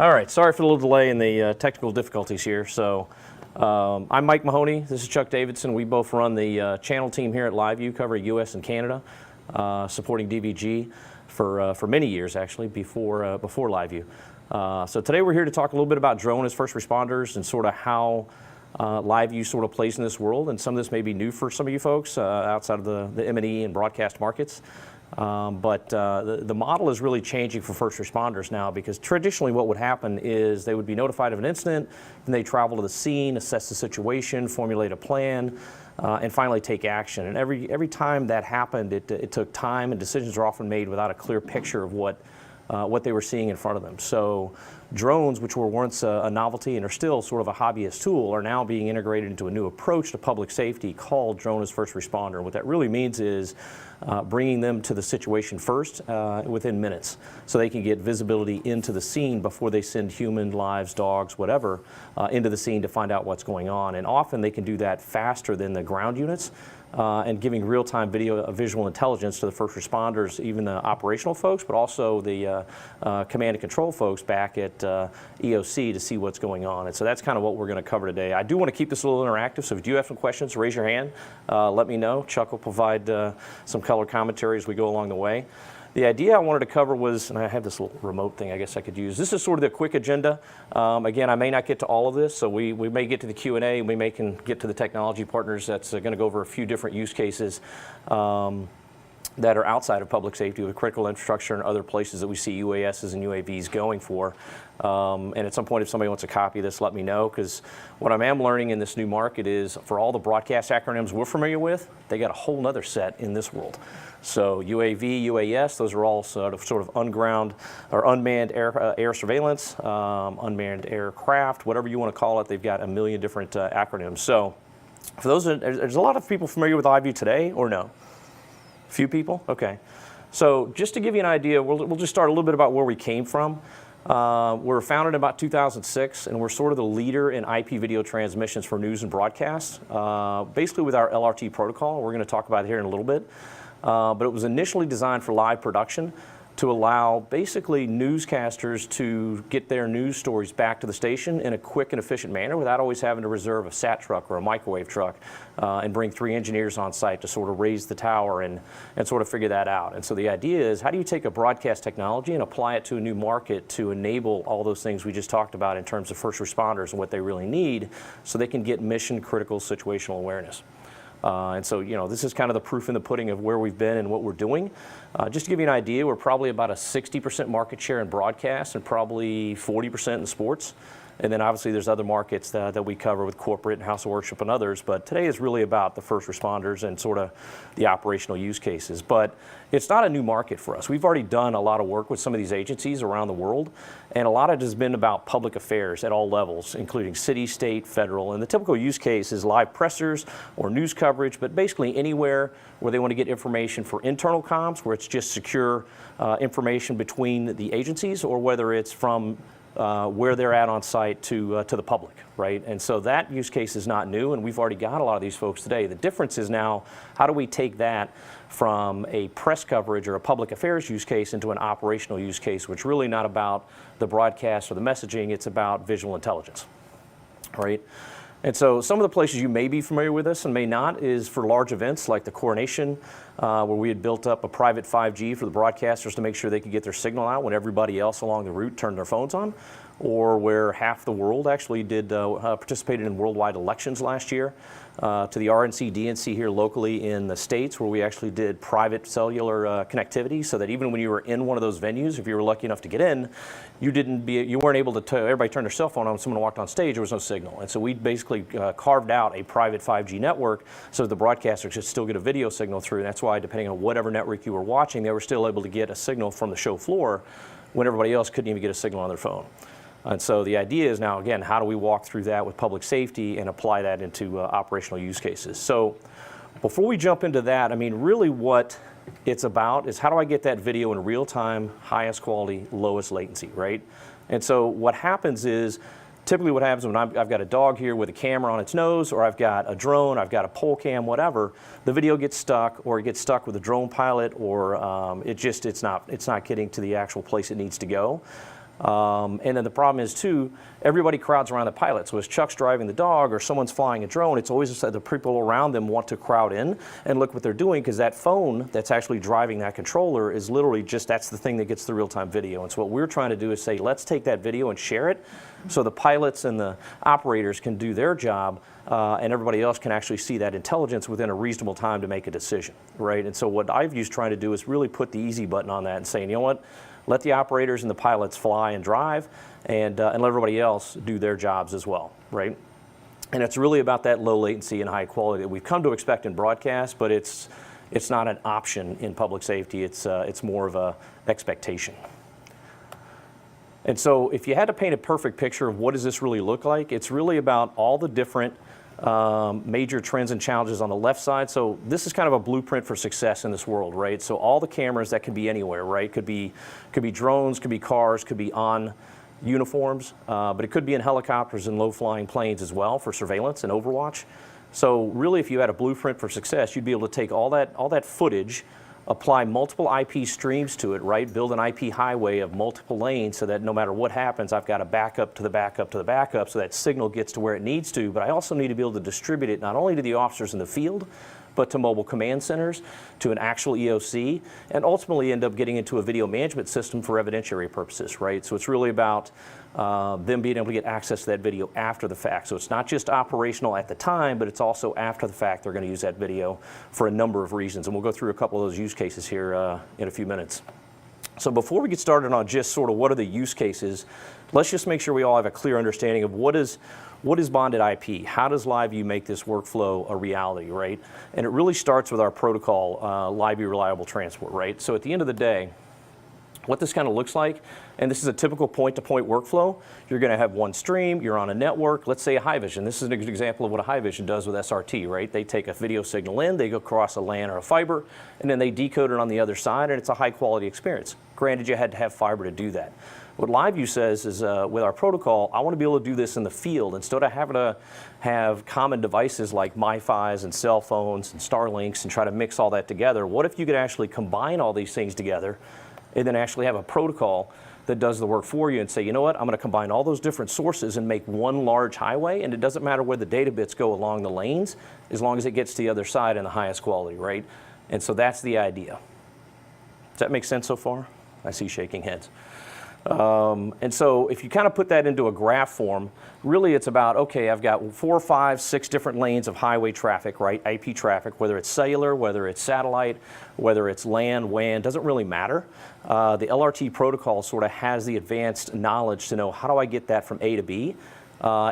All right, sorry for the little delay in the technical difficulties here. So I'm Mike Mahoney, this is Chuck Davidson. We both run the channel team here at LiveU, covering US and Canada, supporting DVG for many years actually, before LiveU. So today we're here to talk a little bit about drone as first responders and sort of how LiveU sort of plays in this world. And some of this may be new for some of you folks outside of the M&E and broadcast markets. But the model is really changing for first responders now, because traditionally what would happen is they would be notified of an incident, and they travel to the scene, assess the situation, formulate a plan, and finally take action. And every time that happened, it took time, and decisions were often made without a clear picture of what they were seeing in front of them. So drones, which were once a novelty and are still sort of a hobbyist tool, are now being integrated into a new approach to public safety called drone as first responder. What that really means is bringing them to the situation first within minutes, so they can get visibility into the scene before they send human, lives, dogs, whatever, into the scene to find out what's going on. And often they can do that faster than the ground units. And giving real-time visual intelligence to the first responders, even the operational folks, but also the command and control folks back at EOC to see what's going on. And so that's kind of what we're going to cover today. I do want to keep this a little interactive, so if you do have some questions, raise your hand. Let me know. Chuck will provide some color commentary as we go along the way. The idea I wanted to cover was, and I have this little remote thing I guess I could use. This is sort of the quick agenda. Again, I may not get to all of this, so we may get to the Q&A, we may can get to the technology partners. That's going to go over a few different use cases that are outside of public safety with critical infrastructure and other places that we see UASs and UAVs going for. And at some point, if somebody wants a copy of this, let me know, because what I am learning in this new market is for all the broadcast acronyms we're familiar with, they got a whole nother set in this world. So UAV, UAS, those are all sort of unground or unmanned air surveillance, unmanned aircraft, whatever you want to call it. They've got a million different acronyms. So for those, there's a lot of people familiar with LiveU today, or no? Few people? Okay. So just to give you an idea, we'll just start a little bit about where we came from. We're founded in about 2006, and we're sort of the leader in IP video transmissions for news and broadcast, basically with our LRT protocol. We're going to talk about it here in a little bit. But it was initially designed for live production to allow basically newscasters to get their news stories back to the station in a quick and efficient manner without always having to reserve a SAT truck or a microwave truck and bring 3 engineers on site to sort of raise the tower and sort of figure that out. And so the idea is, how do you take a broadcast technology and apply it to a new market to enable all those things we just talked about in terms of first responders and what they really need, so they can get mission critical situational awareness. And so, you know, this is kind of the proof in the pudding of where we've been and what we're doing. Just to give you an idea, we're probably about a 60% market share in broadcast and probably 40% in sports. And then obviously there's other markets that we cover with corporate and house of worship and others. But today is really about the first responders and sort of the operational use cases. But it's not a new market for us. We've already done a lot of work with some of these agencies around the world. And a lot of it has been about public affairs at all levels, including city, state, federal. And the typical use case is live pressers or news coverage, but basically anywhere where they want to get information for internal comms, where it's just secure information between the agencies, or whether it's from where they're at on site to the public, right? And so that use case is not new, and we've already got a lot of these folks today. The difference is now, how do we take that from a press coverage or a public affairs use case into an operational use case, which really not about the broadcast or the messaging, it's about visual intelligence, right? And so some of the places you may be familiar with this and may not is for large events like the coronation, where we had built up a private 5G for the broadcasters to make sure they could get their signal out when everybody else along the route turned their phones on, or where half the world actually participated in worldwide elections last year, to the RNC, DNC here locally in the States, where we actually did private cellular connectivity, so that even when you were in one of those venues, if you were lucky enough to get in, you weren't able to everybody turned their cell phone on when someone walked on stage, there was no signal. And so we basically carved out a private 5G network so that the broadcasters could still get a video signal through. And that's why, depending on whatever network you were watching, they were still able to get a signal from the show floor when everybody else couldn't even get a signal on their phone. And so the idea is now, again, how do we walk through that with public safety and apply that into operational use cases? So before we jump into that, I mean, really what it's about is, how do I get that video in real time, highest quality, lowest latency, right? And so what happens is, typically what happens when I've got a dog here with a camera on its nose, or I've got a drone, I've got a pole cam, whatever, the video gets stuck, or it gets stuck with a drone pilot, or it's not getting to the actual place it needs to go. And then the problem is too, everybody crowds around the pilot. So as Chuck's driving the dog or someone's flying a drone, it's always the people around them want to crowd in and look what they're doing, because that phone that's actually driving that controller is literally just, that's the thing that gets the real-time video. And so what we're trying to do is say, let's take that video and share it so the pilots and the operators can do their job, and everybody else can actually see that intelligence within a reasonable time to make a decision, right? And so what LiveU's trying to do is really put the easy button on that and saying, you know what, let the operators and the pilots fly and drive, and let everybody else do their jobs as well, right? And it's really about that low latency and high quality that we've come to expect in broadcast, but it's not an option in public safety. It's more of a expectation. And so if you had to paint a perfect picture of what does this really look like, it's really about all the different major trends and challenges on the left side. So this is kind of a blueprint for success in this world, right? So all the cameras that can be anywhere, right? Could be drones, could be cars, could be on uniforms, but it could be in helicopters and low-flying planes as well for surveillance and overwatch. So really, if you had a blueprint for success, you'd be able to take all that footage, apply multiple IP streams to it, right? Build an IP highway of multiple lanes so that no matter what happens, I've got a backup to the backup to the backup, so that signal gets to where it needs to. But I also need to be able to distribute it not only to the officers in the field, but to mobile command centers, to an actual EOC, and ultimately end up getting into a video management system for evidentiary purposes, right? So it's really about them being able to get access to that video after the fact. So it's not just operational at the time, but it's also after the fact they're going to use that video for a number of reasons. And we'll go through a couple of those use cases here in a few minutes. So before we get started on just sort of what are the use cases, let's just make sure we all have a clear understanding of what is bonded IP? How does LiveU make this workflow a reality, right? And it really starts with our protocol, LiveU Reliable Transport, right? So at the end of the day, what this kind of looks like, and this is a typical point-to-point workflow. You're going to have one stream, you're on a network, let's say a Haivision. This is an example of what a Haivision does with SRT, right? They take a video signal in, they go across a LAN or a fiber, and then they decode it on the other side, and it's a high-quality experience. Granted, you had to have fiber to do that. What LiveU says is, with our protocol, I want to be able to do this in the field instead of having to have common devices like MiFis and cell phones and Starlinks and try to mix all that together. What if you could actually combine all these things together and then actually have a protocol that does the work for you and say, you know what, I'm going to combine all those different sources and make one large highway, and it doesn't matter where the data bits go along the lanes, as long as it gets to the other side in the highest quality, right? And so that's the idea. Does that make sense so far? I see shaking heads. And so if you kind of put that into a graph form, really it's about, okay, I've got 4, 5, 6 different lanes of highway traffic, right? IP traffic, whether it's cellular, whether it's satellite, whether it's LAN, WAN, doesn't really matter. The LRT protocol sort of has the advanced knowledge to know how do I get that from A to B,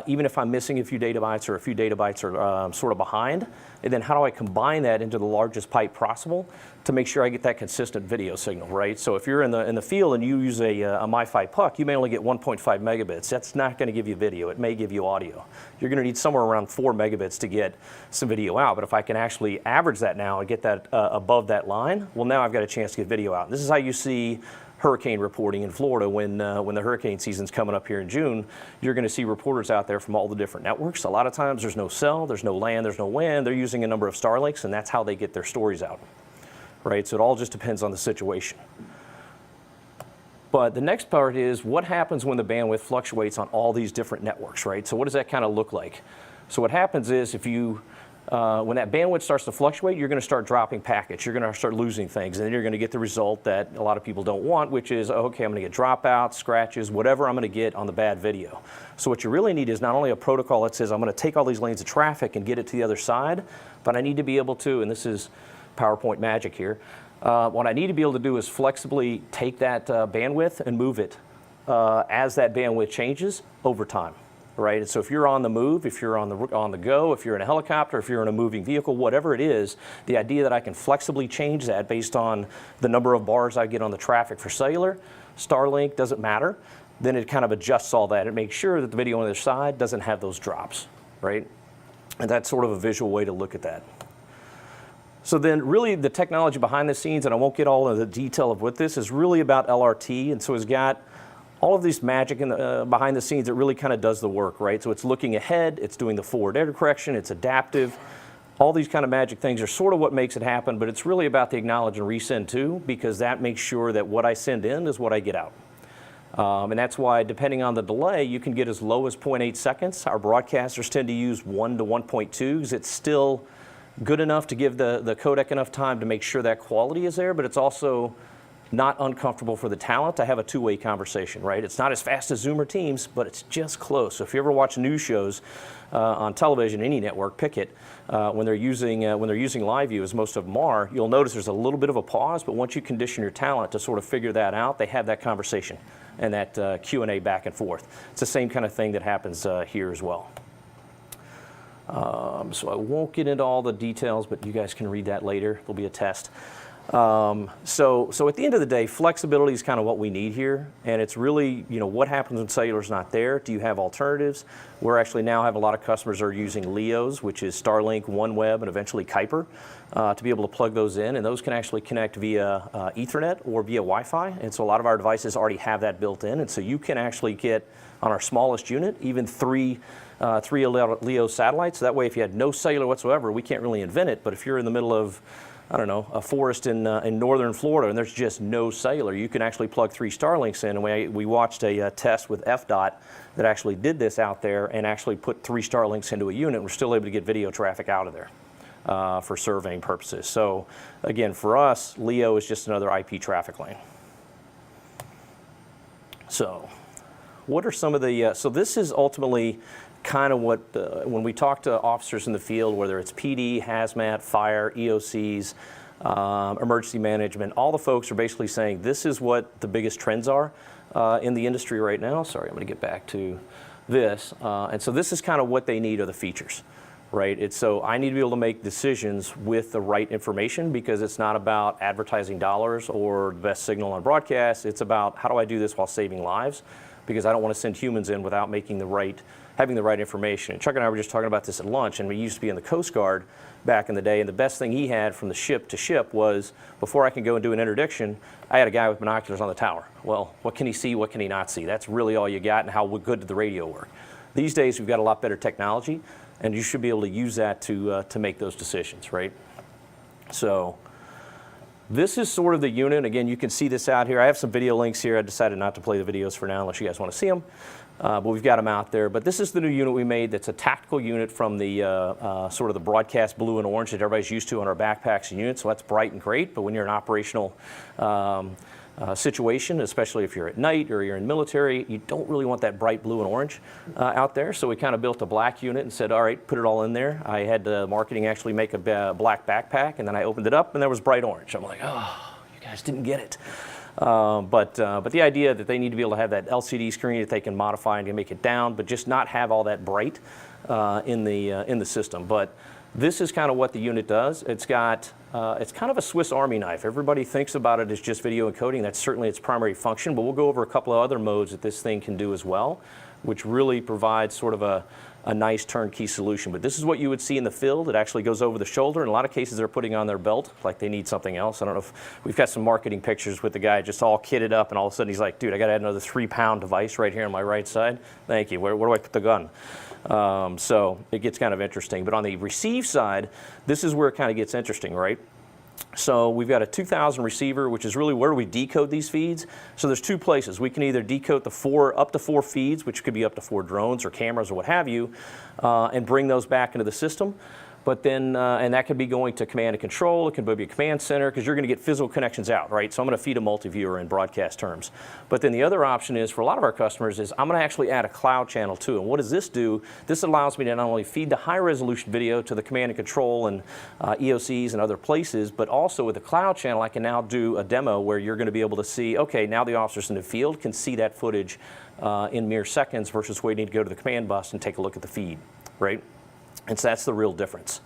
even if I'm missing a few data bytes or a few data bytes are sort of behind, and then how do I combine that into the largest pipe possible to make sure I get that consistent video signal, right? So if you're in the field and you use a MiFi puck, you may only get 1.5 megabits. That's not going to give you video. It may give you audio. You're going to need somewhere around 4 megabits to get some video out. But if I can actually average that now and get that above that line, well, now I've got a chance to get video out. And this is how you see hurricane reporting in Florida when the hurricane season's coming up here in June. You're going to see reporters out there from all the different networks. A lot of times there's no cell, there's no LAN, there's no WAN. They're using a number of Starlinks, and that's how they get their stories out, right? So it all just depends on the situation. But the next part is what happens when the bandwidth fluctuates on all these different networks, right? So what does that kind of look like? So what happens is if you when that bandwidth starts to fluctuate, you're going to start dropping packets. You're going to start losing things, and then you're going to get the result that a lot of people don't want, which is, okay, I'm going to get dropouts, scratches, whatever I'm going to get on the bad video. So what you really need is not only a protocol that says I'm going to take all these lanes of traffic and get it to the other side, but I need to be able to, and this is PowerPoint magic here, what I need to be able to do is flexibly take that bandwidth and move it as that bandwidth changes over time. Right? And so if you're on the move, if you're on the go, if you're in a helicopter, if you're in a moving vehicle, whatever it is, the idea that I can flexibly change that based on the number of bars I get on the traffic for cellular, Starlink, doesn't matter, then it kind of adjusts all that. It makes sure that the video on the other side doesn't have those drops, right? And that's sort of a visual way to look at that. So then really the technology behind the scenes, and I won't get all of the detail of what this is, really about LRT, and so it's got all of this magic in the, behind the scenes that really kind of does the work, right? So it's looking ahead, it's doing the forward error correction, it's adaptive. All these kind of magic things are sort of what makes it happen, but it's really about the acknowledge and resend too, because that makes sure that what I send in is what I get out. And that's why, depending on the delay, you can get as low as 0.8 seconds. Our broadcasters tend to use 1 to 1.2 because it's still good enough to give the codec enough time to make sure that quality is there, but it's also not uncomfortable for the talent to have a two-way conversation, right? It's not as fast as Zoom or Teams, but it's just close. So if you ever watch news shows on television, any network, pick it, when they're using LiveU, as most of them are, you'll notice there's a little bit of a pause, but once you condition your talent to sort of figure that out, they have that conversation and that Q&A back and forth. It's the same kind of thing that happens here as well. So I won't get into all the details, but you guys can read that later. There'll be a test. So at the end of the day, flexibility is kind of what we need here, and it's really, what happens when cellular's not there? Do you have alternatives? We're actually now have a lot of customers that are using LEOs, which is Starlink, OneWeb, and eventually Kuiper, to be able to plug those in, and those can actually connect via Ethernet or via Wi-Fi, and so a lot of our devices already have that built in, and so you can actually get, on our smallest unit, even three LEO satellites. So that way, if you had no cellular whatsoever, we can't really invent it, but if you're in the middle of, I don't know, a forest in northern Florida and there's just no cellular, you can actually plug 3 Starlinks in. And we watched a test with FDOT that actually did this out there and actually put 3 Starlinks into a unit. We're still able to get video traffic out of there for surveying purposes. So again, for us, LEO is just another IP traffic lane. So what are some of the, so this is ultimately kind of what, when we talk to officers in the field, whether it's PD, hazmat, fire, EOCs, emergency management, all the folks are basically saying this is what the biggest trends are in the industry right now. Sorry, I'm going to get back to this. And so this is kind of what they need are the features, right? So I need to be able to make decisions with the right information, because it's not about advertising dollars or the best signal on broadcast. It's about how do I do this while saving lives, because I don't want to send humans in without making having the right information. And Chuck and I were just talking about this at lunch, and we used to be in the Coast Guard back in the day, and the best thing he had from the ship to ship was, before I can go and do an interdiction, I had a guy with binoculars on the tower. Well, what can he see, what can he not see? That's really all you got, and how good did the radio work? These days, we've got a lot better technology, and you should be able to use that to make those decisions, right? So this is sort of the unit. Again, you can see this out here. I have some video links here. I decided not to play the videos for now unless you guys want to see them. But we've got them out there. But this is the new unit we made that's a tactical unit from the sort of the broadcast blue and orange that everybody's used to on our backpacks and units. So that's bright and great, but when you're in an operational situation, especially if you're at night or you're in military, you don't really want that bright blue and orange out there. So we kind of built a black unit and said, all right, put it all in there. I had marketing actually make a black backpack, and then I opened it up and there was bright orange. I'm like, oh, you guys didn't get it. But the idea that they need to be able to have that LCD screen that they can modify and make it down, but just not have all that bright in the system. But this is kind of what the unit does. It's got it's kind of a Swiss Army knife. Everybody thinks about it as just video encoding. That's certainly its primary function, but we'll go over a couple of other modes that this thing can do as well, which really provides sort of a nice turnkey solution. But this is what you would see in the field. It actually goes over the shoulder. In a lot of cases, they're putting on their belt like they need something else. I don't know if we've got some marketing pictures with the guy just all kitted up, and all of a sudden he's like, dude, I got to add another 3-pound device right here on my right side. Thank you. Where do I put the gun? So it gets kind of interesting. But on the receive side, this is where it kind of gets interesting, right? So we've got a 2000 receiver, which is really where we decode these feeds. So there's 2 places. We can either decode the up to 4 feeds, which could be up to 4 drones or cameras or what have you, and bring those back into the system. But then, and that could be going to command and control. It could be a command center, because you're going to get physical connections out, right? So I'm going to feed a multi-viewer in broadcast terms. But then the other option is, for a lot of our customers, is I'm going to actually add a cloud channel too. And what does this do? This allows me to not only feed the high-resolution video to the command and control and EOCs and other places, but also with the cloud channel, I can now do a demo where you're going to be able to see, okay, now the officers in the field can see that footage in mere seconds versus waiting to go to the command bus and take a look at the feed, right? And so that's the real difference.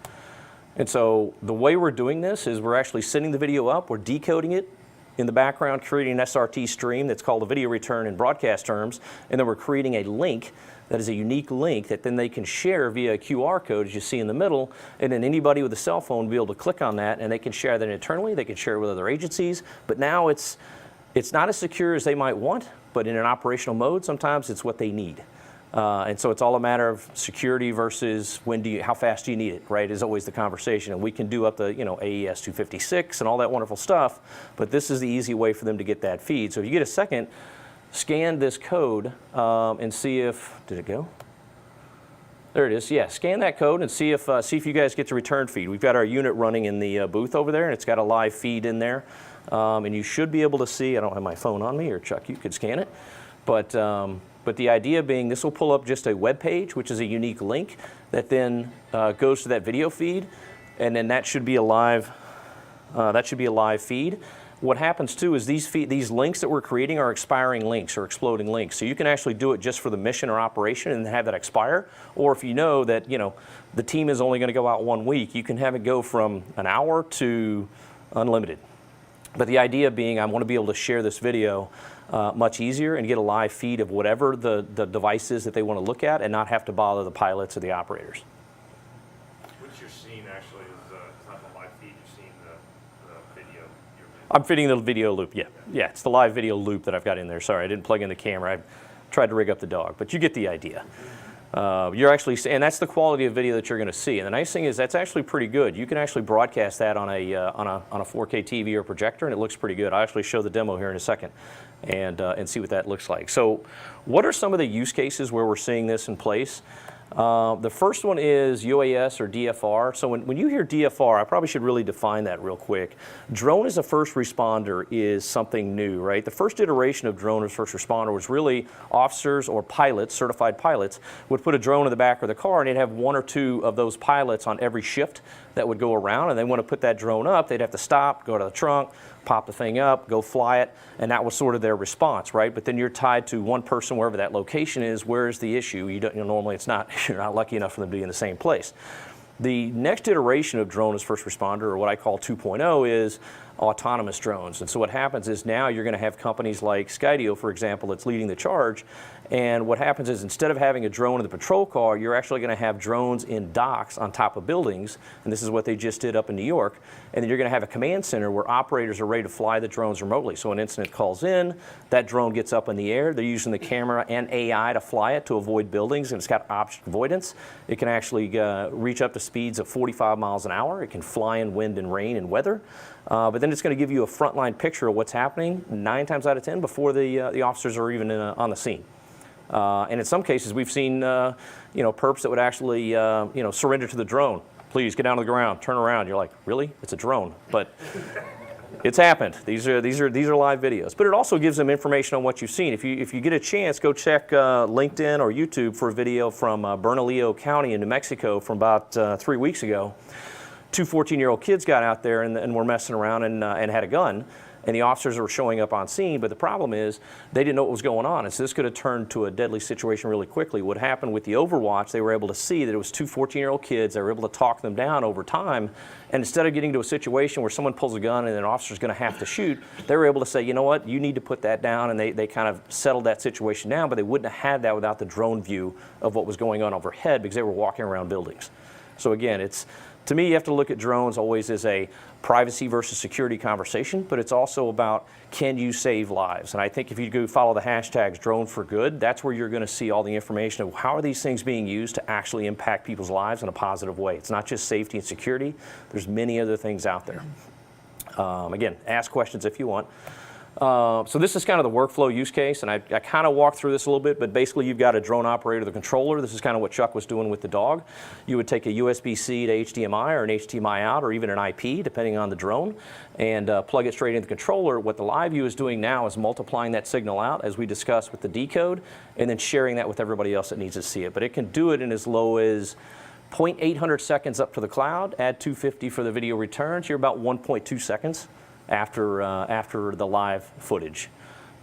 And so the way we're doing this is we're actually sending the video up, we're decoding it in the background, creating an SRT stream that's called a video return in broadcast terms, and then we're creating a link that is a unique link that then they can share via a QR code, as you see in the middle, and then anybody with a cell phone will be able to click on that, and they can share that internally, they can share it with other agencies, but now it's not as secure as they might want, but in an operational mode, sometimes it's what they need. And so it's all a matter of security versus how fast do you need it, right, is always the conversation. And we can do up to, AES 256 and all that wonderful stuff, but this is the easy way for them to get that feed. So if you get a second, scan this code and see if, did it go? There it is. Yeah, scan that code and see if you guys get the return feed. We've got our unit running in the booth over there, and it's got a live feed in there. And you should be able to see, I don't have my phone on me, or Chuck, you could scan it. But the idea being this will pull up just a web page, which is a unique link that then goes to that video feed, and then that should be a live feed. What happens too is these links that we're creating are expiring links or exploding links. So you can actually do it just for the mission or operation and have that expire. Or if you know that the team is only going to go out 1 week, you can have it go from an hour to unlimited. But the idea being I want to be able to share this video much easier and get a live feed of whatever the device is that they want to look at and not have to bother the pilots or the operators. What you're seeing actually is it's not the live feed, you're seeing the video. I'm fitting the video loop, yeah. Yeah, it's the live video loop that I've got in there. Sorry, I didn't plug in the camera. I tried to rig up the dog, but you get the idea. You're actually, and that's the quality of video that you're going to see. And the nice thing is that's actually pretty good. You can actually broadcast that on a 4K TV or projector, and it looks pretty good. I'll actually show the demo here in a second and see what that looks like. So what are some of the use cases where we're seeing this in place? The first one is UAS or DFR. So when you hear DFR, I probably should really define that real quick. Drone as a first responder is something new, right? The first iteration of drone as first responder was really officers or pilots, certified pilots, would put a drone in the back of the car and they'd have 1 or 2 of those pilots on every shift that would go around, and they want to put that drone up, they'd have to stop, go to the trunk, pop the thing up, go fly it, and that was sort of their response, right? But then you're tied to one person wherever that location is. Where's the issue? Normally it's not, you're not lucky enough for them to be in the same place. The next iteration of drone as first responder, or what I call 2.0, is autonomous drones. And so what happens is now you're going to have companies like Skydio, for example, that's leading the charge. And what happens is instead of having a drone in the patrol car, you're actually going to have drones in docks on top of buildings. And this is what they just did up in New York. And then you're going to have a command center where operators are ready to fly the drones remotely. So an incident calls in, that drone gets up in the air. They're using the camera and AI to fly it to avoid buildings, and it's got object avoidance. It can actually reach up to speeds of 45 miles an hour. It can fly in wind and rain and weather. But then it's going to give you a frontline picture of what's happening 9 times out of 10 before the officers are even on the scene. And in some cases, we've seen perps that would actually surrender to the drone. Please get down to the ground, turn around. You're like, really? It's a drone, but it's happened. These are live videos. But it also gives them information on what you've seen. If you get a chance, go check LinkedIn or YouTube for a video from Bernalillo County in New Mexico from about 3 weeks ago. 2 14-year-old kids got out there and were messing around and had a gun, and the officers were showing up on scene. But the problem is they didn't know what was going on, and so this could have turned to a deadly situation really quickly. What happened with the Overwatch, they were able to see that it was 2 14-year-old kids. They were able to talk them down over time, and instead of getting to a situation where someone pulls a gun and an officer's going to have to shoot, they were able to say, you know what, you need to put that down, and they kind of settled that situation down. But they wouldn't have had that without the drone view of what was going on overhead because they were walking around buildings. So again, to me, you have to look at drones always as a privacy versus security conversation, but it's also about, can you save lives? And I think if you go follow the hashtags drone for good, that's where you're going to see all the information of how are these things being used to actually impact people's lives in a positive way. It's not just safety and security. There's many other things out there. Again, ask questions if you want. So this is kind of the workflow use case, and I kind of walked through this a little bit, but basically you've got a drone operator, the controller. This is kind of what Chuck was doing with the dog. You would take a USB-C to HDMI or an HDMI out or even an IP, depending on the drone, and plug it straight into the controller. What the LiveU is doing now is multiplying that signal out, as we discussed with the decode, and then sharing that with everybody else that needs to see it. But it can do it in as low as 0.800 seconds up to the cloud, add 250 for the video returns. You're about 1.2 seconds. After the live footage.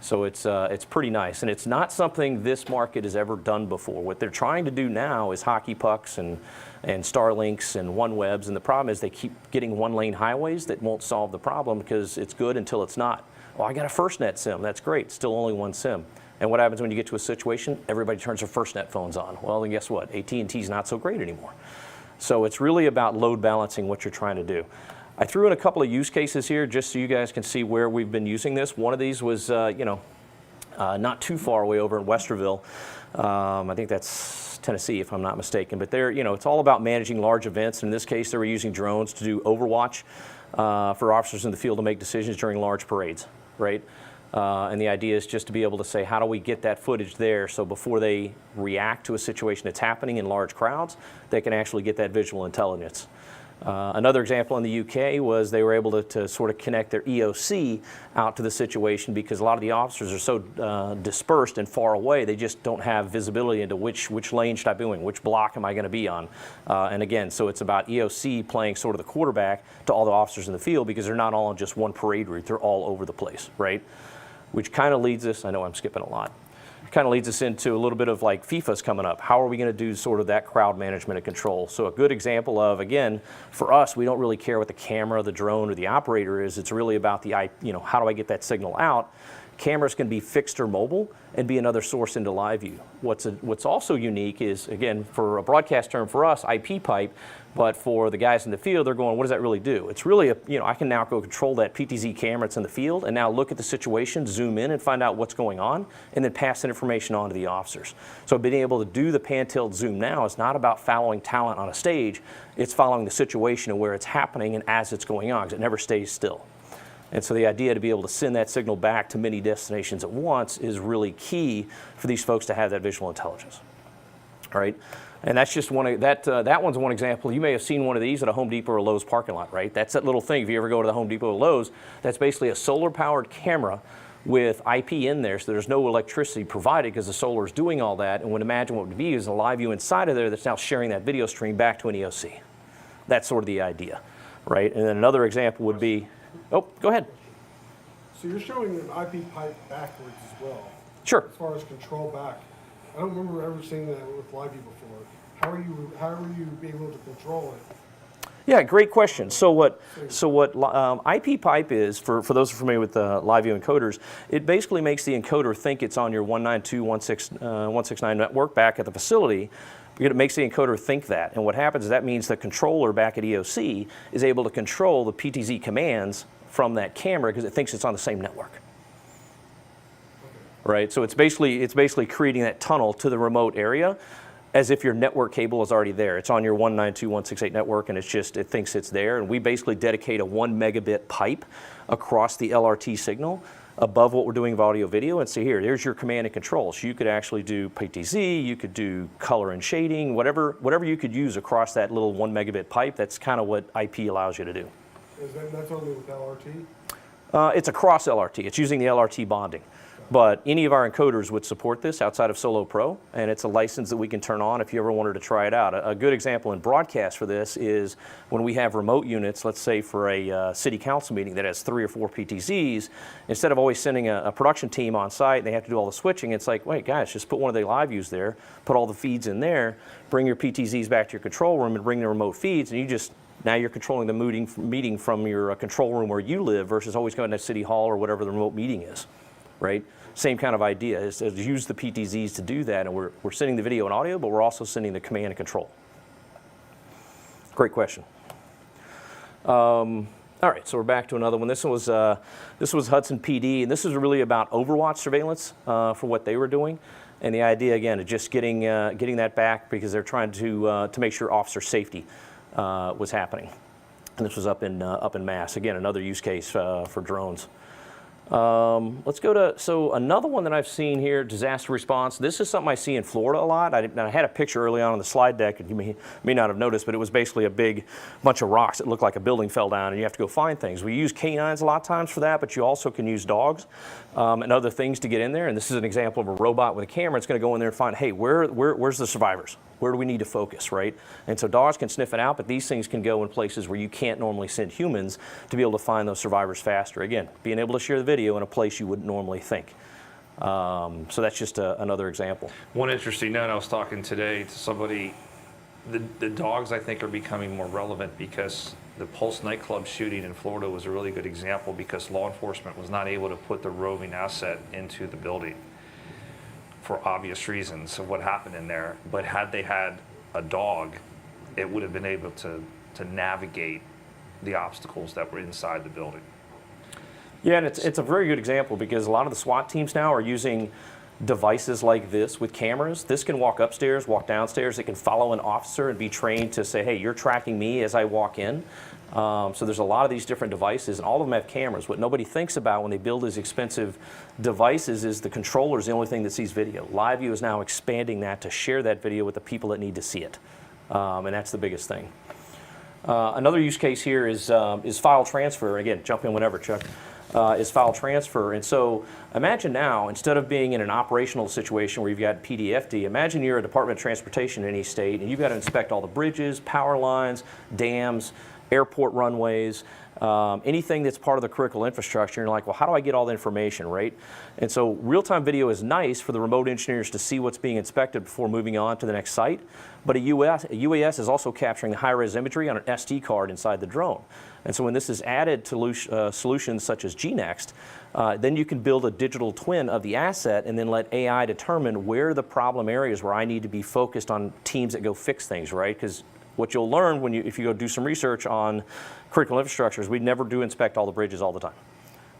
So it's pretty nice, and it's not something this market has ever done before. What they're trying to do now is hockey pucks and Starlinks and OneWebs, and the problem is they keep getting one-lane highways that won't solve the problem because it's good until it's not. Oh, I got a FirstNet SIM, that's great, still only one SIM. And what happens when you get to a situation? Everybody turns their FirstNet phones on. Well, then guess what? AT&T's not so great anymore. So it's really about load balancing what you're trying to do. I threw in a couple of use cases here just so you guys can see where we've been using this. One of these was, not too far away over in Westerville. I think that's Tennessee, if I'm not mistaken. But there, it's all about managing large events. In this case, they were using drones to do Overwatch for officers in the field to make decisions during large parades, right? And the idea is just to be able to say, how do we get that footage there so before they react to a situation that's happening in large crowds, they can actually get that visual intelligence. Another example in the UK was they were able to sort of connect their EOC out to the situation because a lot of the officers are so dispersed and far away, they just don't have visibility into which lane should I be in, which block am I going to be on. And again, so it's about EOC playing sort of the quarterback to all the officers in the field because they're not all on just one parade route, they're all over the place, right? Which kind of leads us, I know I'm skipping a lot, kind of leads us into a little bit of like FIFA's coming up. How are we going to do sort of that crowd management and control? So a good example of, again, for us, we don't really care what the camera, the drone, or the operator is. It's really about the, how do I get that signal out? Cameras can be fixed or mobile and be another source into LiveU. What's also unique is, again, for a broadcast term for us, IP pipe, but for the guys in the field, they're going, what does that really do? It's really, I can now go control that PTZ camera that's in the field and now look at the situation, zoom in and find out what's going on, and then pass that information on to the officers. So being able to do the pan-tilt zoom now is not about following talent on a stage, it's following the situation and where it's happening and as it's going on, because it never stays still. And so the idea to be able to send that signal back to many destinations at once is really key for these folks to have that visual intelligence. All right, and that's just one. That one's one example. You may have seen one of these at a Home Depot or Lowe's parking lot, right? That's that little thing. If you ever go to the Home Depot or Lowe's, that's basically a solar-powered camera with IP in there, so there's no electricity provided because the solar is doing all that. And would imagine what would be is a LiveU inside of there that's now sharing that video stream back to an EOC. That's sort of the idea, right? And then another example would be. Oh, go ahead. So you're showing an IP pipe backwards as well. Sure. As far as control back. I don't remember ever seeing that with LiveU before. How are you able to control it? Yeah, great question. So what IP pipe is, for those who are familiar with the LiveU encoders, it basically makes the encoder think it's on your 192.169 network back at the facility. It makes the encoder think that. And what happens is that means the controller back at EOC is able to control the PTZ commands from that camera because it thinks it's on the same network. Right? So it's basically creating that tunnel to the remote area as if your network cable is already there. It's on your 192.168 network and it thinks it's there. And we basically dedicate a 1 megabit pipe across the LRT signal above what we're doing of audio video and say, here's your command and control. So you could actually do PTZ, you could do color and shading, whatever you could use across that little 1 megabit pipe. That's kind of what IP allows you to do. That's only with LRT? It's across LRT. It's using the LRT bonding. But any of our encoders would support this outside of Solo Pro, and it's a license that we can turn on if you ever wanted to try it out. A good example in broadcast for this is when we have remote units, let's say for a city council meeting that has 3 or 4 PTZs, instead of always sending a production team on site and they have to do all the switching, it's like, wait guys, just put one of the LiveUs there, put all the feeds in there, bring your PTZs back to your control room and bring the remote feeds, and now you're controlling the meeting from your control room where you live versus always going to City Hall or whatever the remote meeting is, right? Same kind of idea is to use the PTZs to do that, and we're sending the video and audio, but we're also sending the command and control. Great question. All right, so we're back to another one. This was Hudson PD, and this is really about Overwatch surveillance for what they were doing, and the idea again of just getting that back because they're trying to make sure officer safety was happening, and this was up in Mass. Again, another use case for drones. Let's go to, so another one that I've seen here, disaster response. This is something I see in Florida a lot. I had a picture early on the slide deck, and you may not have noticed, but it was basically a big bunch of rocks that looked like a building fell down, and you have to go find things. We use canines a lot of times for that, but you also can use dogs and other things to get in there. And this is an example of a robot with a camera. It's going to go in there and find, hey, where's the survivors? Where do we need to focus, right? And so dogs can sniff it out, but these things can go in places where you can't normally send humans to be able to find those survivors faster. Again, being able to share the video in a place you wouldn't normally think. So that's just another example. One interesting note, I was talking today to somebody, the dogs I think are becoming more relevant because the Pulse nightclub shooting in Florida was a really good example because law enforcement was not able to put the roving asset into the building for obvious reasons of what happened in there. But had they had a dog, it would have been able to navigate the obstacles that were inside the building. Yeah, and it's a very good example because a lot of the SWAT teams now are using devices like this with cameras. This can walk upstairs, walk downstairs. It can follow an officer and be trained to say, hey, you're tracking me as I walk in. So there's a lot of these different devices, and all of them have cameras. What nobody thinks about when they build these expensive devices is the controller is the only thing that sees video. LiveU is now expanding that to share that video with the people that need to see it, and that's the biggest thing. Another use case here is file transfer. Again, jump in whenever, Chuck. Is file transfer. And so imagine now, instead of being in an operational situation where you've got PDFD, imagine you're a Department of Transportation in any state and you've got to inspect all the bridges, power lines, dams, airport runways, anything that's part of the critical infrastructure. And you're like, well, how do I get all the information, right? And so real-time video is nice for the remote engineers to see what's being inspected before moving on to the next site. But a UAS is also capturing the high-res imagery on an SD card inside the drone. And so when this is added to solutions such as GNext, then you can build a digital twin of the asset and then let AI determine where are the problem areas where I need to be focused on teams that go fix things, right? Because what you'll learn if you go do some research on critical infrastructures, we never do inspect all the bridges all the time,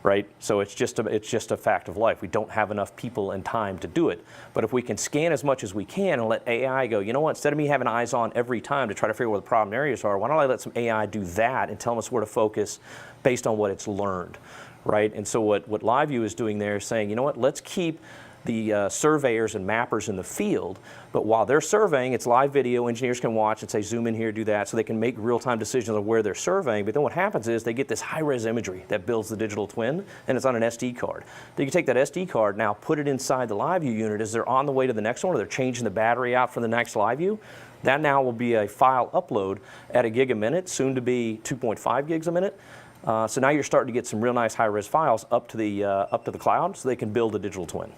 right? So it's just a fact of life. We don't have enough people and time to do it. But if we can scan as much as we can and let AI go, you know what, instead of me having eyes on every time to try to figure out where the problem areas are, why don't I let some AI do that and tell us where to focus based on what it's learned, right? And so what LiveU is doing there is saying, you know what, let's keep the surveyors and mappers in the field, but while they're surveying, it's live video, engineers can watch and say zoom in here, do that, so they can make real-time decisions on where they're surveying. But then what happens is they get this high-res imagery that builds the digital twin, and it's on an SD card. Then you can take that SD card, now put it inside the LiveU unit as they're on the way to the next one, or they're changing the battery out for the next LiveU. That now will be a file upload at 1 gig a minute, soon to be 2.5 gigs a minute. So now you're starting to get some real nice high-res files up to the cloud, so they can build a digital twin.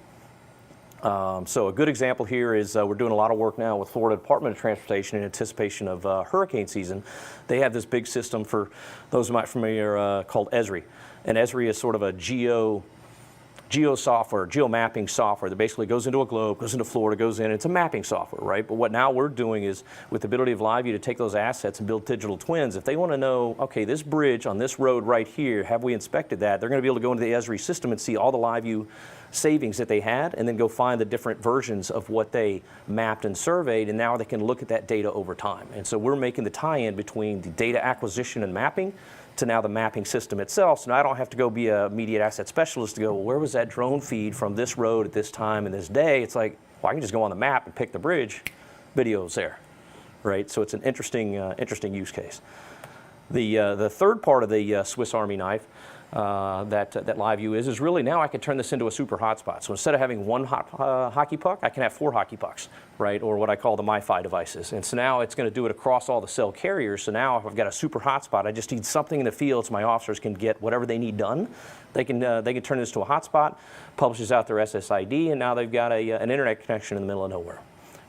So a good example here is we're doing a lot of work now with Florida Department of Transportation in anticipation of hurricane season. They have this big system, for those who might be familiar, called Esri. And Esri is sort of a geo software, geo-mapping software that basically goes into a globe, goes into Florida, goes in, it's a mapping software, right? But what now we're doing is, with the ability of LiveU to take those assets and build digital twins, if they want to know, okay, this bridge on this road right here, have we inspected that? They're going to be able to go into the Esri system and see all the LiveU savings that they had, and then go find the different versions of what they mapped and surveyed, and now they can look at that data over time. And so we're making the tie-in between the data acquisition and mapping to now the mapping system itself. So now I don't have to go be a immediate asset specialist to go, well, where was that drone feed from this road at this time and this day? It's like, well, I can just go on the map and pick the bridge, video's there, right? So it's an interesting use case. The third part of the Swiss Army knife that LiveU is really now I can turn this into a super hotspot. So instead of having one hockey puck, I can have 4 hockey pucks, right? Or what I call the MiFi devices. And so now it's going to do it across all the cell carriers. So now if I've got a super hotspot, I just need something in the field so my officers can get whatever they need done. They can turn this to a hotspot, publishes out their SSID, and now they've got an internet connection in the middle of nowhere,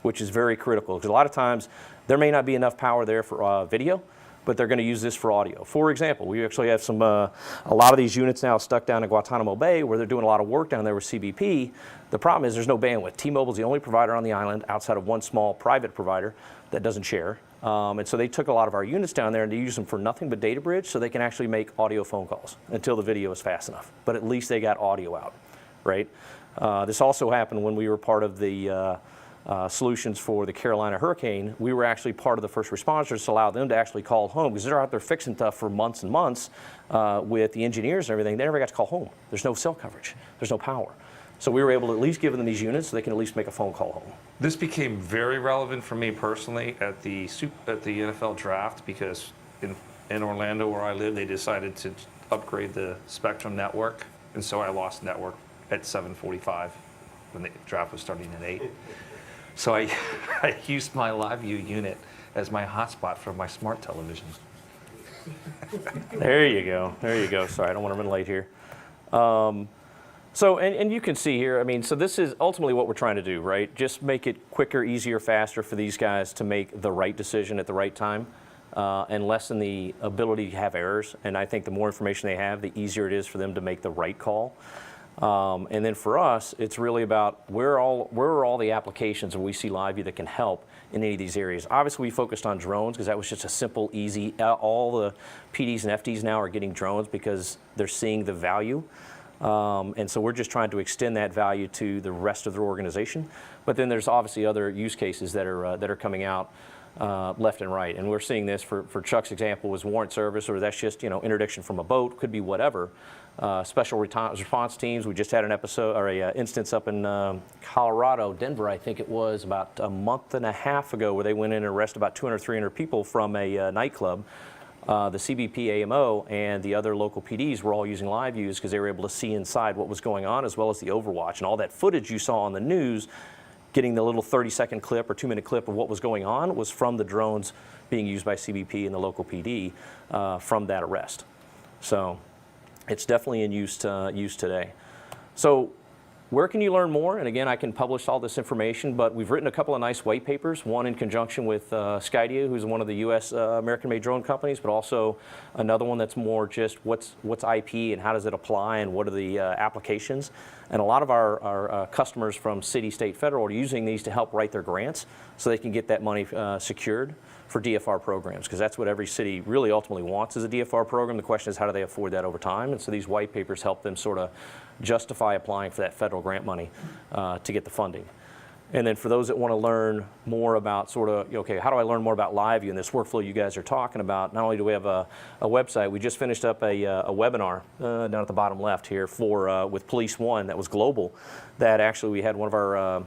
which is very critical because a lot of times there may not be enough power there for video, but they're going to use this for audio. For example, we actually have a lot of these units now stuck down in Guantanamo Bay where they're doing a lot of work down there with CBP. The problem is there's no bandwidth. T-Mobile's the only provider on the island outside of one small private provider that doesn't share. And so they took a lot of our units down there and they use them for nothing but data bridge so they can actually make audio phone calls until the video is fast enough. But at least they got audio out, right? This also happened when we were part of the solutions for the Carolina hurricane. We were actually part of the first responders to allow them to actually call home because they're out there fixing stuff for months and months with the engineers and everything. They never got to call home. There's no cell coverage. There's no power. So we were able to at least give them these units so they can at least make a phone call home. This became very relevant for me personally at the NFL draft because in Orlando where I live, they decided to upgrade the Spectrum network, and so I lost network at 7:45 when the draft was starting at 8. So I used my LiveU unit as my hotspot for my smart television. There you go. There you go. Sorry, I don't want to run late here. So you can see here, I mean, so this is ultimately what we're trying to do, right? Just make it quicker, easier, faster for these guys to make the right decision at the right time and lessen the ability to have errors. And I think the more information they have, the easier it is for them to make the right call. And then for us, it's really about where are all the applications where we see LiveU that can help in any of these areas. Obviously, we focused on drones because that was just a simple, easy, all the PDs and FDs now are getting drones because they're seeing the value. And so we're just trying to extend that value to the rest of their organization. But then there's obviously other use cases that are coming out. left and right. And we're seeing this for Chuck's example was warrant service, or that's just, interdiction from a boat, could be whatever. Special response teams. We just had an episode or a instance up in Colorado, Denver, I think it was, about a month and a half ago, where they went in and arrested about 200, 300 people from a nightclub. The CBP AMO and the other local PDs were all using LiveUs because they were able to see inside what was going on, as well as the overwatch. And all that footage you saw on the news, getting the little 30-second clip or 2-minute clip of what was going on, was from the drones being used by CBP and the local PD from that arrest. So it's definitely in use today. So where can you learn more? And again, I can publish all this information, but we've written a couple of nice white papers, one in conjunction with Skydia, who's one of the U.S. American-made drone companies, but also another one that's more just what's IP and how does it apply and what are the applications. And a lot of our customers from city, state, federal are using these to help write their grants so they can get that money secured for DFR programs, because that's what every city really ultimately wants is a DFR program. The question is, how do they afford that over time? And so these white papers help them sort of justify applying for that federal grant money to get the funding. And then for those that want to learn more about sort of, okay, how do I learn more about LiveU and this workflow you guys are talking about? Not only do we have a website, we just finished up a webinar down at the bottom left here for with Police One that was global. That actually we had one of our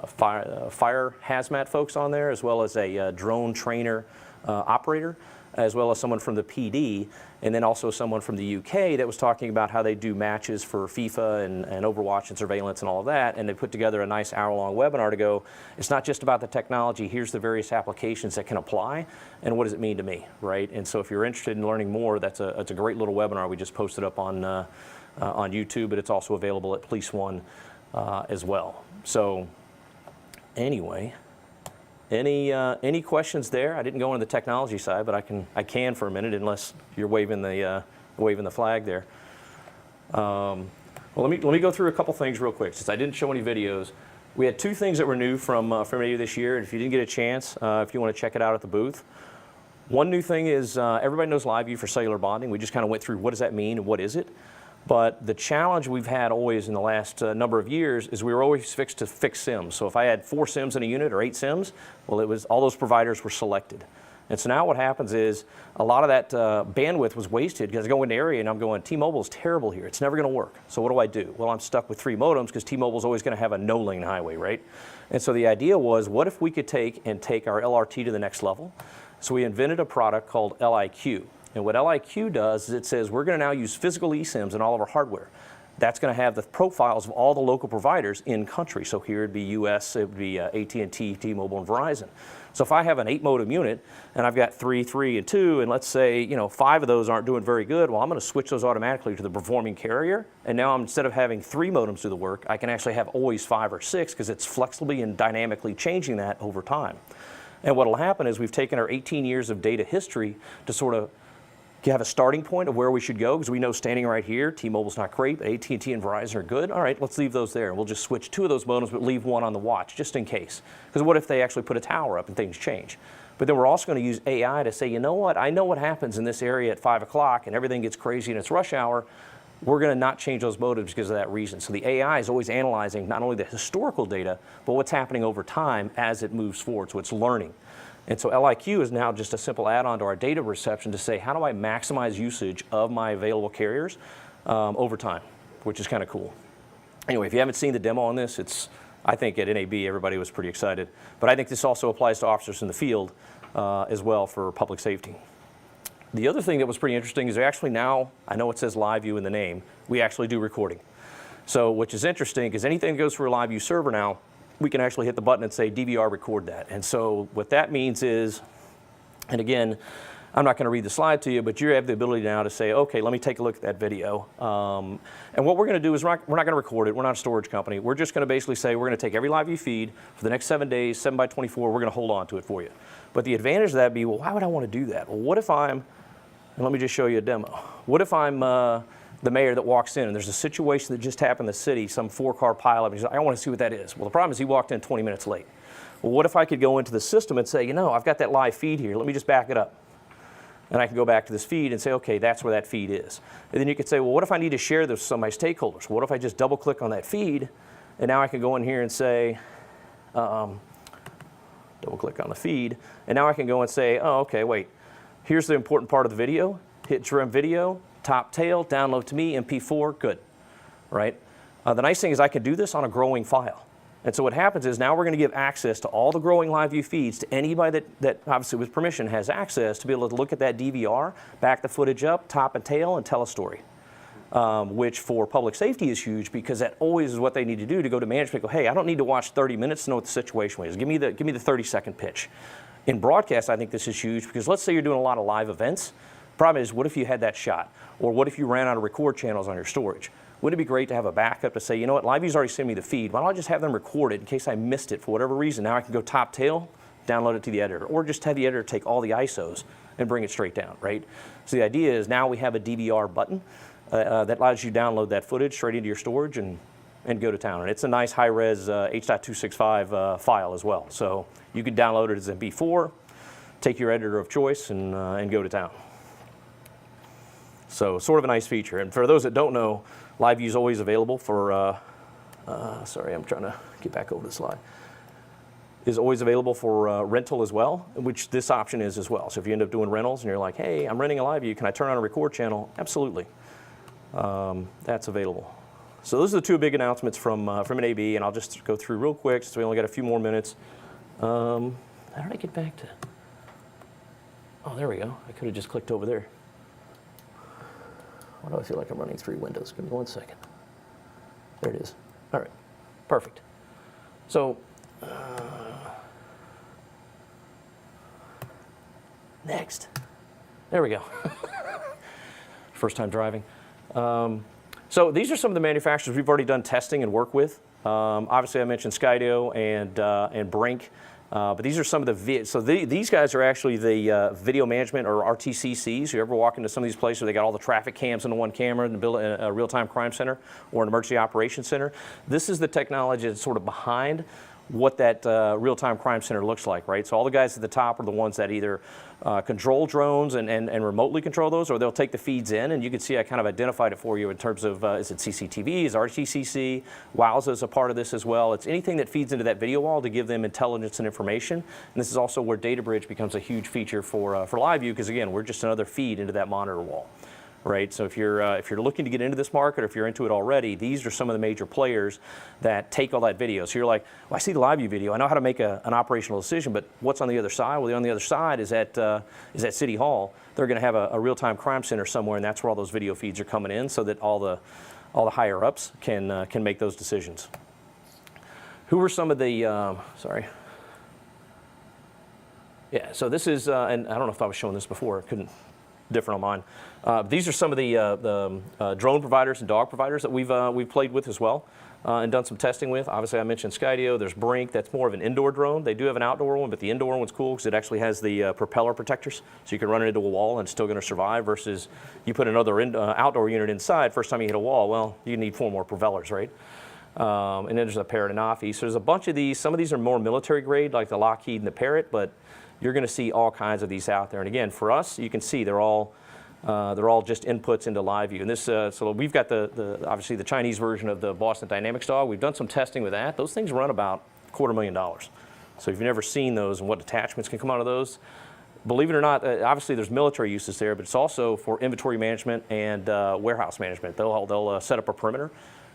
fire hazmat folks on there, as well as a drone trainer operator, as well as someone from the PD, and then also someone from the UK that was talking about how they do matches for FIFA and Overwatch and surveillance and all of that, and they put together a nice hour-long webinar to go, it's not just about the technology, here's the various applications that can apply, and what does it mean to me, right? And so if you're interested in learning more, it's a great little webinar we just posted up on YouTube, but it's also available at Police One as well. So anyway, any questions there? I didn't go into the technology side, but I can for a minute, unless you're waving the flag there. Well, let me go through a couple things real quick, since I didn't show any videos. We had two things that were new from AV this year. If you didn't get a chance, if you want to check it out at the booth. One new thing is everybody knows LiveU for cellular bonding. We just kind of went through what does that mean and what is it. But the challenge we've had always in the last number of years is we were always fixed to fixed SIMs. So if I had 4 SIMs in a unit or 8 SIMs, well, it was all those providers were selected. And so now what happens is a lot of that bandwidth was wasted because I go into an area and I'm going, T-Mobile's terrible here. It's never going to work. So what do? Well, I'm stuck with 3 modems because T-Mobile's always going to have a no-lane highway, right? And so the idea was, what if we could take our LRT to the next level? So we invented a product called LiQ. And what LiQ does is it says we're going to now use physical eSIMs in all of our hardware. That's going to have the profiles of all the local providers in country. So here it'd be US, it would be AT&T, T-Mobile, and Verizon. So if I have an 8 modem unit and I've got 3, 3, and 2, and let's say 5 of those aren't doing very good, well, I'm going to switch those automatically to the performing carrier. And now instead of having 3 modems do the work, I can actually have always 5 or 6 because it's flexibly and dynamically changing that over time. And what will happen is we've taken our 18 years of data history to sort of have a starting point of where we should go, because we know standing right here, T-Mobile's not great, but AT&T and Verizon are good. All right, let's leave those there. We'll just switch 2 of those modems, but leave 1 on the watch, just in case. Because what if they actually put a tower up and things change? But then we're also going to use AI to say, you know what, I know what happens in this area at 5 o'clock and everything gets crazy and it's rush hour. We're going to not change those modems because of that reason. So the AI is always analyzing not only the historical data, but what's happening over time as it moves forward. So it's learning. And so LiQ is now just a simple add-on to our data reception to say, how do I maximize usage of my available carriers over time, which is kind of cool. Anyway, if you haven't seen the demo on this, I think at NAB everybody was pretty excited. But I think this also applies to officers in the field as well for public safety. The other thing that was pretty interesting is actually now, I know it says LiveU in the name, we actually do recording. So, which is interesting because anything that goes through a LiveU server now, we can actually hit the button and say DVR record that. And so what that means is, and again, I'm not going to read the slide to you, but you have the ability now to say, okay, let me take a look at that video. And what we're going to do is we're not going to record it. We're not a storage company. We're just going to basically say we're going to take every LiveU feed for the next 7 days, 7 by 24. We're going to hold on to it for you. But the advantage of that would be, well, why would I want to do that? Well, what if and let me just show you a demo. What if I'm the mayor that walks in and there's a situation that just happened in the city, some 4-car pileup, and he's like, I want to see what that is. Well, the problem is he walked in 20 minutes late. Well, what if I could go into the system and say, I've got that live feed here. Let me just back it up. And I can go back to this feed and say, okay, that's where that feed is. And then you could say, well, what if I need to share this with some of my stakeholders? What if I just double click on that feed and now I can go in here and say, double click on the feed, and now I can go and say, oh, okay, wait, here's the important part of the video, hit trim video, top tail, download to me, MP4, good, right? The nice thing is I can do this on a growing file. And so what happens is now we're going to give access to all the growing LiveU feeds to anybody that obviously with permission has access to be able to look at that DVR, back the footage up, top and tail, and tell a story. Which for public safety is huge because that always is what they need to do to go to management and go, hey, I don't need to watch 30 minutes to know what the situation is. Give me the 30-second pitch. In broadcast, I think this is huge because let's say you're doing a lot of live events. Problem is, what if you had that shot? Or what if you ran out of record channels on your storage? Wouldn't it be great to have a backup to say, you know what, LiveU's already sent me the feed. Why don't I just have them record it in case I missed it for whatever reason? Now I can go top tail, download it to the editor, or just have the editor take all the ISOs and bring it straight down, right? So the idea is now we have a DVR button that allows you to download that footage straight into your storage and go to town. And it's a nice high-res H.265 file as well. So you can download it as MP4, take your editor of choice, and go to town. So sort of a nice feature. And for those that don't know, LiveU is always available for, sorry, I'm trying to get back over the slide, is always available for rental as well, which this option is as well. So if you end up doing rentals and you're like, hey, I'm renting a LiveU, can I turn on a record channel? Absolutely. That's available. So those are the two big announcements from an AB, and I'll just go through real quick since we only got a few more minutes. How did I get back to? Oh, there we go. I could have just clicked over there. Why do I feel like I'm running 3 windows? Give me 1 second. There it is. All right, perfect. So, next. There we go. First time driving. So these are some of the manufacturers we've already done testing and work with. Obviously, I mentioned Skydio and Brink. But these are some of the, these guys are actually the video management or RTCCs. You ever walk into some of these places where they got all the traffic cams into one camera and build a real-time crime center or an emergency operations center? This is the technology that's sort of behind what that real-time crime center looks like, right? So all the guys at the top are the ones that either control drones and remotely control those, or they'll take the feeds in, and you can see I kind of identified it for you in terms of is it CCTV, is RTCC, Wowza is a part of this as well. It's anything that feeds into that video wall to give them intelligence and information. And this is also where Data Bridge becomes a huge feature for LiveU, because again, we're just another feed into that monitor wall. Right, so if you're looking to get into this market, or if you're into it already, these are some of the major players that take all that video. So you're like, well, I see the LiveU video, I know how to make an operational decision, but what's on the other side? Well, on the other side is at City Hall. They're going to have a real-time crime center somewhere, and that's where all those video feeds are coming in, so that all the higher ups can make those decisions. Who are some of the sorry? Yeah, so this is, and I don't know if I was showing this before. I couldn't. Different on mine. These are some of the drone providers and dog providers that we've played with as well and done some testing with. Obviously, I mentioned Skydio. There's Brink. That's more of an indoor drone. They do have an outdoor one, but the indoor one's cool because it actually has the propeller protectors, so you can run it into a wall and it's still going to survive. Versus you put another outdoor unit inside. First time you hit a wall, well, you need 4 more propellers, right? And then there's a Parrot and Afi. So there's a bunch of these. Some of these are more military grade, like the Lockheed and the Parrot, but you're going to see all kinds of these out there. And again, for us, you can see they're all just inputs into LiveU. And this, so we've got obviously the Chinese version of the Boston Dynamics dog. We've done some testing with that. Those things run about $250,000. So if you've never seen those and what attachments can come out of those, believe it or not, obviously there's military uses there, but it's also for inventory management and warehouse management. They'll set up a perimeter,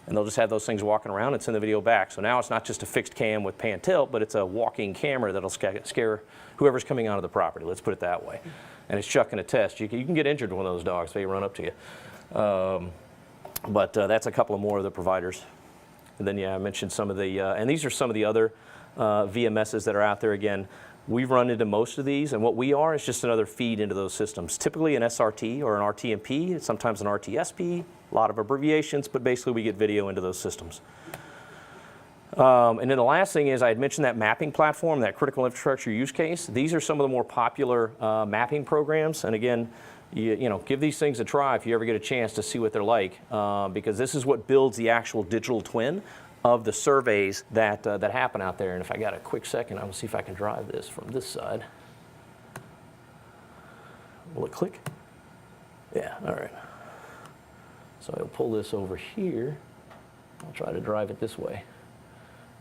and they'll just have those things walking around and send the video back. So now it's not just a fixed cam with pan tilt, but it's a walking camera that'll scare whoever's coming onto the property, let's put it that way. And it's chucking a test. You can get injured with one of those dogs if they run up to you. But that's a couple of more of the providers. And then, yeah, I mentioned some of the, and these are some of the other VMSs that are out there. Again, we've run into most of these, and what we are is just another feed into those systems. Typically an SRT or an RTMP, sometimes an RTSP, a lot of abbreviations, but basically we get video into those systems. And then the last thing is I had mentioned that mapping platform, that critical infrastructure use case. These are some of the more popular mapping programs. And again, you know, give these things a try if you ever get a chance to see what they're like, because this is what builds the actual digital twin of the surveys that happen out there. And if I got a quick second, I'll see if I can drive this from this side. Will it click? Yeah, all right. So I'll pull this over here. I'll try to drive it this way.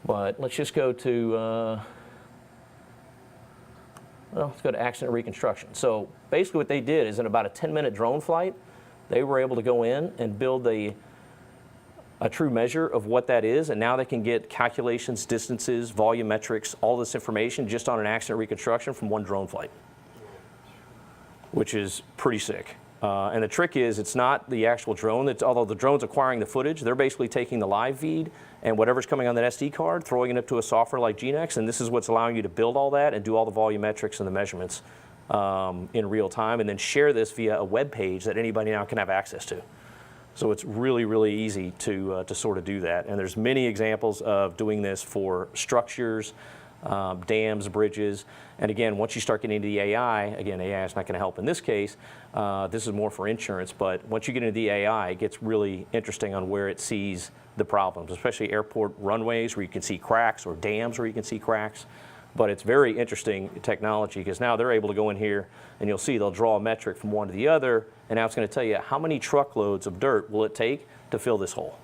But let's just go to, well, let's go to accident reconstruction. So basically what they did is in about a 10-minute drone flight, they were able to go in and build a true measure of what that is, and now they can get calculations, distances, volumetrics, all this information just on an accident reconstruction from one drone flight, which is pretty sick. And the trick is, it's not the actual drone, although the drone's acquiring the footage, they're basically taking the live feed and whatever's coming on that SD card, throwing it up to a software like GeneX, and this is what's allowing you to build all that and do all the volumetrics and the measurements in real time, and then share this via a web page that anybody now can have access to. So it's really, really easy to sort of do that. And there's many examples of doing this for structures, dams, bridges. And again, once you start getting into the AI, again, AI is not going to help in this case. This is more for insurance, but once you get into the AI, it gets really interesting on where it sees the problems, especially airport runways where you can see cracks, or dams where you can see cracks. But it's very interesting technology, because now they're able to go in here and you'll see they'll draw a metric from one to the other, and now it's going to tell you how many truckloads of dirt will it take to fill this hole,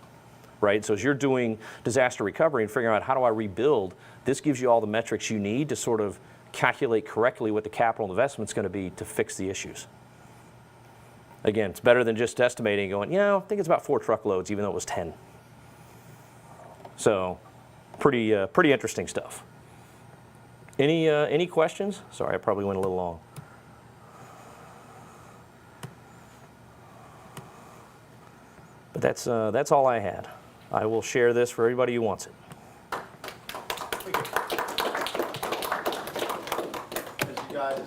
right? So as you're doing disaster recovery and figuring out how do I rebuild, this gives you all the metrics you need to sort of calculate correctly what the capital investment's going to be to fix the issues. Again, it's better than just estimating and going, yeah, I think it's about 4 truckloads, even though it was 10. So pretty interesting stuff. Any questions? Sorry, I probably went a little long. But that's all I had. I will share this for everybody who wants it. As you guys